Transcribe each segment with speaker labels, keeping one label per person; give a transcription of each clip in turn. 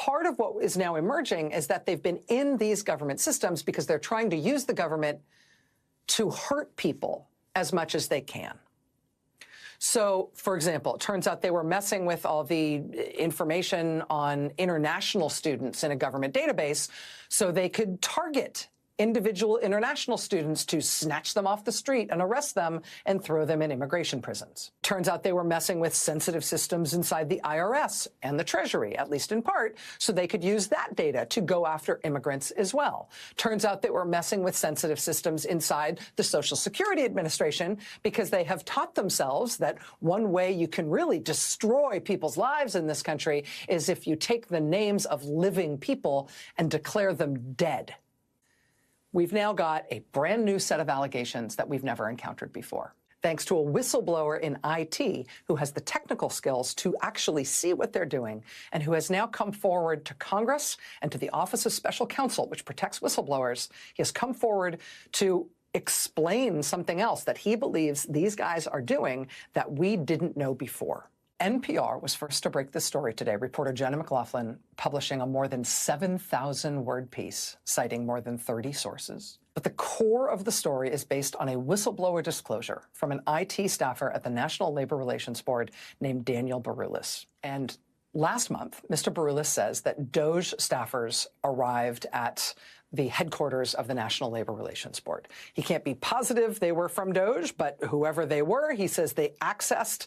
Speaker 1: part of what is now emerging is that they've been in these government systems because they're trying to use the government to hurt people as much as they can. So, for example, it turns out they were messing with all the information on international students in a government database so they could target individual international students to snatch them off the street and arrest them and throw them in immigration prisons. Turns out they were messing with sensitive systems inside the IRS and the Treasury, at least in part, so they could use that data to go after immigrants as well. Turns out they were messing with sensitive systems inside the Social Security Administration because they have taught themselves that one way you can really destroy people's lives in this country is if you take the names of living people and declare them dead. We've now got a brand new set of allegations that we've never encountered before, thanks to a whistleblower in IT who has the technical skills to actually see what they're doing and who has now come forward to Congress and to the Office of Special Counsel, which protects whistleblowers. He has come forward to explain something else that he believes these guys are doing that we didn't know before. NPR was first to break this story today. Reporter Jenna McLaughlin publishing a more than 7,000-word piece citing more than 30 sources. But the core of the story is based on a whistleblower disclosure from an IT staffer at the National Labor Relations Board named Daniel Baroulis. And last month, Mr. Baroulis says that DOJ staffers arrived at the headquarters of the National Labor Relations Board. He can't be positive they were from DOJ, but whoever they were, he says they accessed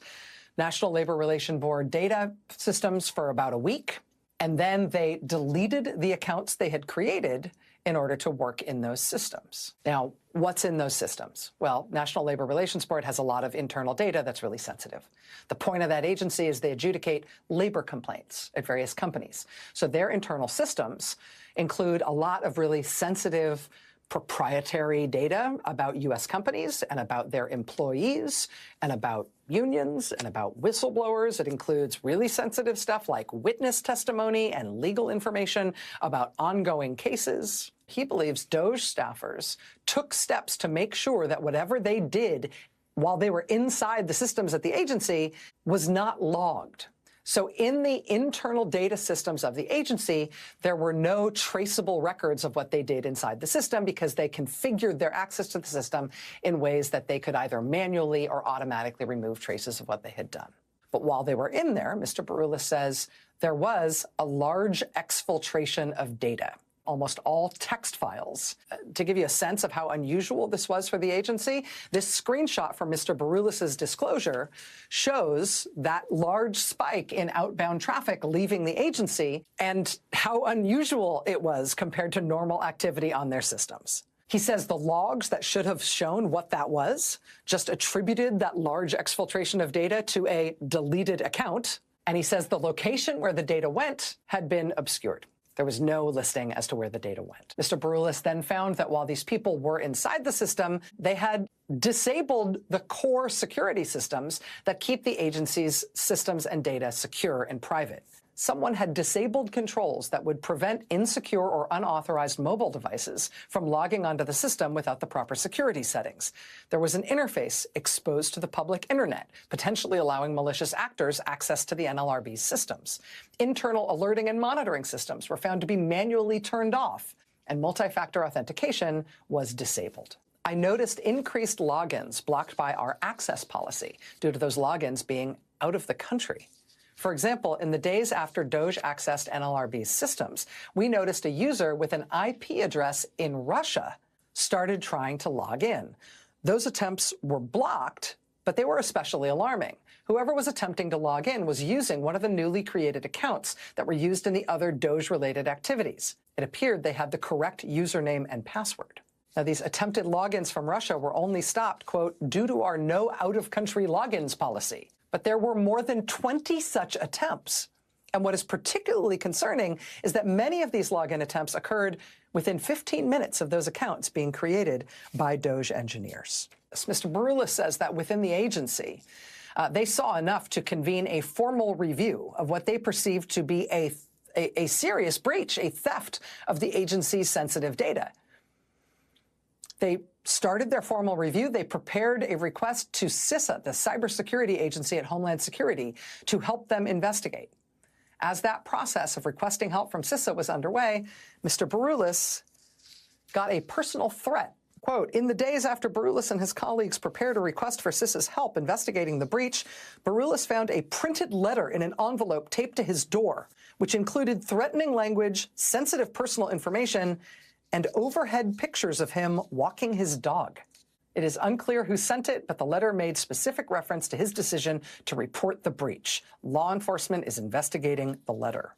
Speaker 1: National Labor Relations Board data systems for about a week, and then they deleted the accounts they had created in order to work in those systems. Now, what's in those systems? Well, National Labor Relations Board has a lot of internal data that's really sensitive. The point of that agency is they adjudicate labor complaints at various companies. So their internal systems include a lot of really sensitive proprietary data about U.S. companies and about their employees and about unions and about whistleblowers. It includes really sensitive stuff like witness testimony and legal information about ongoing cases. He believes DOJ staffers took steps to make sure that whatever they did while they were inside the systems at the agency was not logged. So in the internal data systems of the agency, there were no traceable records of what they did inside the system because they configured their access to the system in ways that they could either manually or automatically remove traces of what they had done. But while they were in there, Mr. Baroulis says there was a large exfiltration of data, almost all text files. To give you a sense of how unusual this was for the agency, this screenshot from Mr. Baroulis's disclosure shows that large spike in outbound traffic leaving the agency and how unusual it was compared to normal activity on their systems. He says the logs that should have shown what that was just attributed that large exfiltration of data to a deleted account. And he says the location where the data went had been obscured. There was no listing as to where the data went. Mr. Baroulis then found that while these people were inside the system, they had disabled the core security systems that keep the agency's systems and data secure and private. Someone had disabled controls that would prevent insecure or unauthorized mobile devices from logging onto the system without the proper security settings. There was an interface exposed to the public internet, potentially allowing malicious actors access to the NLRB's systems. Internal alerting and monitoring systems were found to be manually turned off, and multi-factor authentication was disabled. I noticed increased logins blocked by our access policy due to those logins being out of the country. For example, in the days after DOJ accessed NLRB's systems, we noticed a user with an IP address in Russia started trying to log in. Those attempts were blocked, but they were especially alarming. Whoever was attempting to log in was using one of the newly created accounts that were used in the other DOJ-related activities. It appeared they had the correct username and password. Now, these attempted logins from Russia were only stopped, quote, due to our no out-of-country logins policy. But there were more than 20 such attempts. And what is particularly concerning is that many of these login attempts occurred within 15 minutes of those accounts being created by DOJ engineers. Mr. Baroulis says that within the agency, they saw enough to convene a formal review of what they perceived to be a serious breach, a theft of the agency's sensitive data. They started their formal review. They prepared a request to CISA, the cybersecurity agency at Homeland Security, to help them investigate. As that process of requesting help from CISA was underway, Mr. Baroulis got a personal threat. Quote, in the days after Baroulis and his colleagues prepared a request for CISA's help investigating the breach, Baroulis found a printed letter in an envelope taped to his door, which included threatening language, sensitive personal information, and overhead pictures of him walking his dog. It is unclear who sent it, but the letter made specific reference to his decision to report the breach. Law enforcement is investigating the letter.